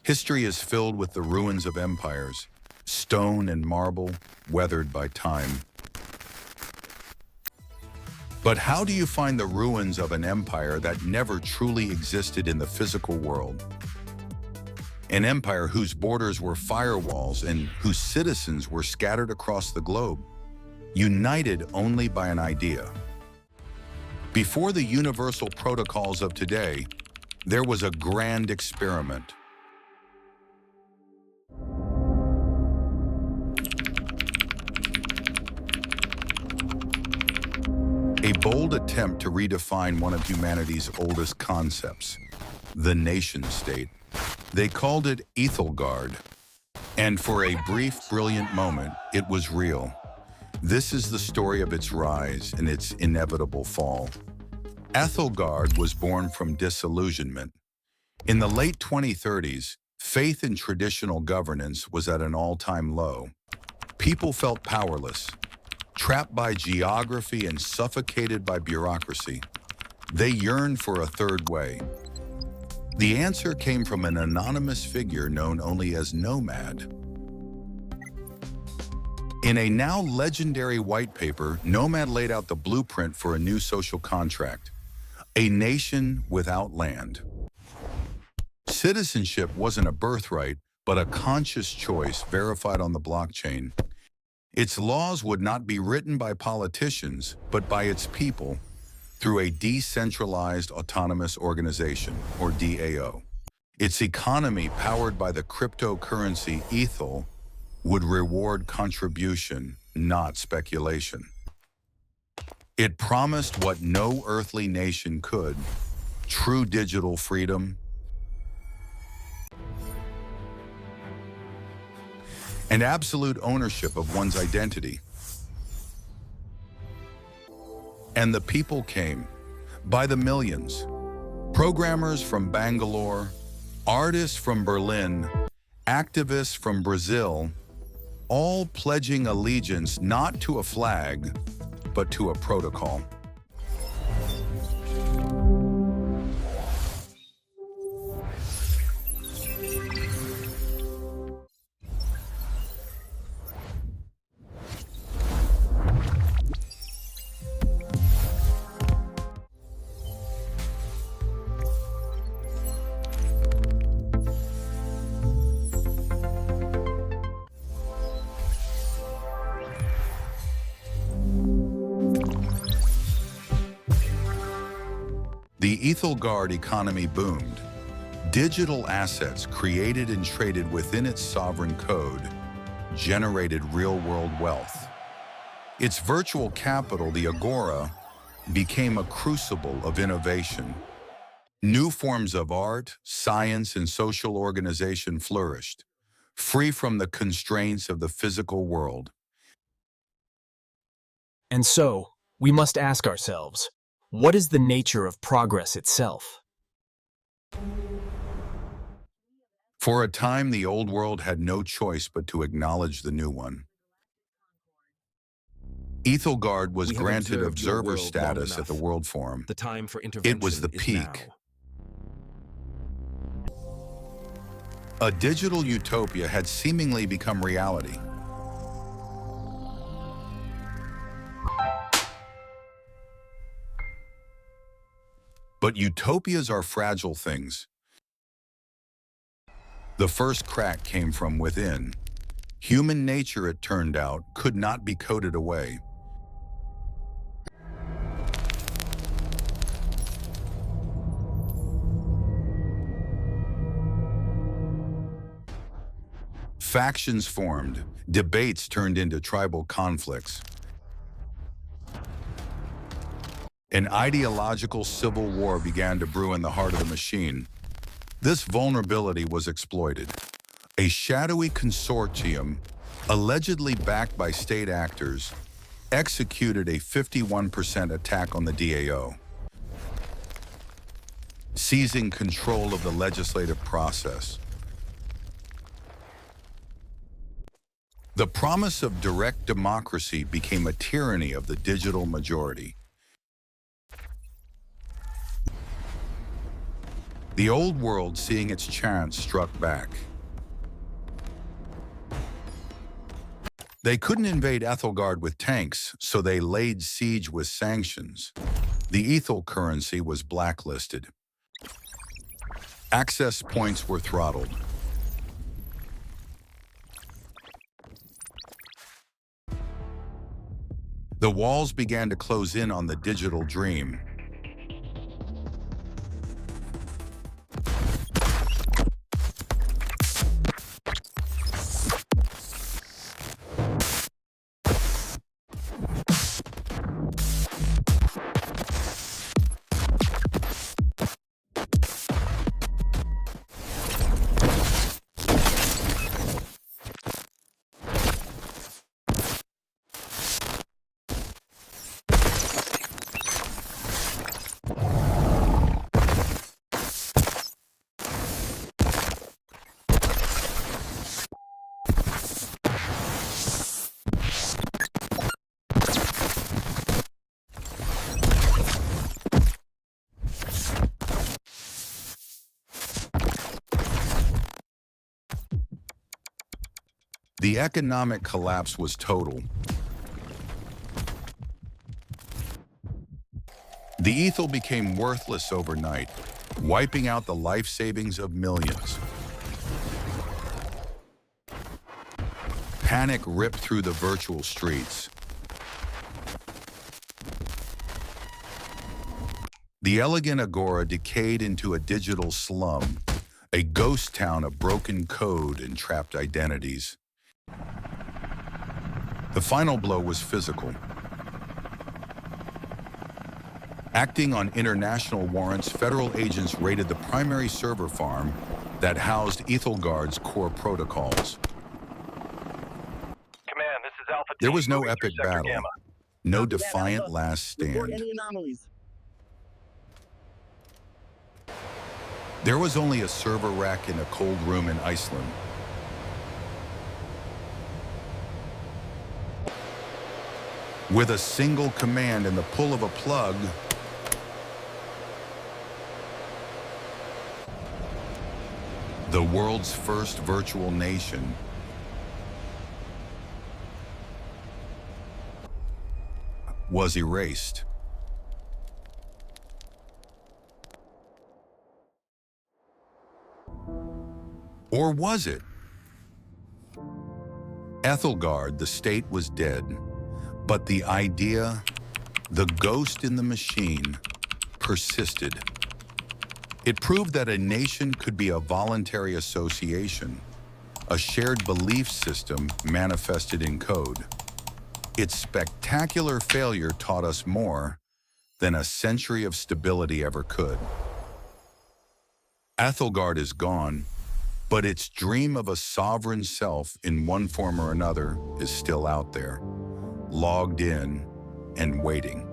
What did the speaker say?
History is filled with the ruins of empires, stone and marble, weathered by time. But how do you find the ruins of an empire that never truly existed in the physical world? An empire whose borders were firewalls and whose citizens were scattered across the globe, united only by an idea. Before the universal protocols of today, there was a grand experiment. A bold attempt to redefine one of humanity's oldest concepts, the nation-state. They called it Aethelgard, and for a brief, brilliant moment, it was real. This is the story of its rise and its inevitable fall. Aethelgard was born from disillusionment. In the late 2030s, faith in traditional governance was at an all-time low. People felt powerless, trapped by geography and suffocated by bureaucracy. They yearned for a third way. The answer came from an anonymous figure known only as Nomad. In a now legendary white paper, Nomad laid out the blueprint for a new social contract, a nation without land. Citizenship wasn't a birthright, but a conscious choice verified on the blockchain. Its laws would not be written by politicians, but by its people through a decentralized autonomous organization, or DAO. Its economy, powered by the cryptocurrency Ethel, would reward contribution, not speculation. It promised what no earthly nation could: true digital freedom and absolute ownership of one's identity. And the people came, by the millions. Programmers from Bangalore, artists from Berlin, activists from Brazil, all pledging allegiance not to a flag, but to a protocol. The Aethelgard economy boomed. Digital assets created and traded within its sovereign code generated real-world wealth. Its virtual capital, the Agora, became a crucible of innovation. New forms of art, science, and social organization flourished, free from the constraints of the physical world. And so, we must ask ourselves, what is the nature of progress itself? For a time, the old world had no choice but to acknowledge the new one. Aethelgard was granted observer status at the World Forum. The time for intervention It was the is peak. now. A digital utopia had seemingly become reality. But utopias are fragile things. The first crack came from within. Human nature, it turned out, could not be coded away. Factions formed, debates turned into tribal conflicts. An ideological civil war began to brew in the heart of the machine. This vulnerability was exploited. A shadowy consortium, allegedly backed by state actors, executed a 51% attack on the DAO, seizing control of the legislative process. The promise of direct democracy became a tyranny of the digital majority. The old world, seeing its chance, struck back. They couldn't invade Aethelgard with tanks, so they laid siege with sanctions. The Ethel currency was blacklisted. Access points were throttled. The walls began to close in on the digital dream. The economic collapse was total. The Ethel became worthless overnight, wiping out the life savings of millions. Panic ripped through the virtual streets. The elegant agora decayed into a digital slum, a ghost town of broken code and trapped identities. The final blow was physical. Acting on international warrants, federal agents raided the primary server farm that housed Aethelgard's core protocols. Command, this is Alpha There Team, was no moving epic through Sector battle, Gamma. no defiant last Report stand. any anomalies. There was only a server rack in a cold room in Iceland. With a single command and the pull of a plug, the world's first virtual nation was erased. Or was it? Aethelgard, the state, was dead. But the idea, the ghost in the machine, persisted. It proved that a nation could be a voluntary association, a shared belief system manifested in code. Its spectacular failure taught us more than a century of stability ever could. Aethelgard is gone, but its dream of a sovereign self in one form or another is still out there, logged in and waiting.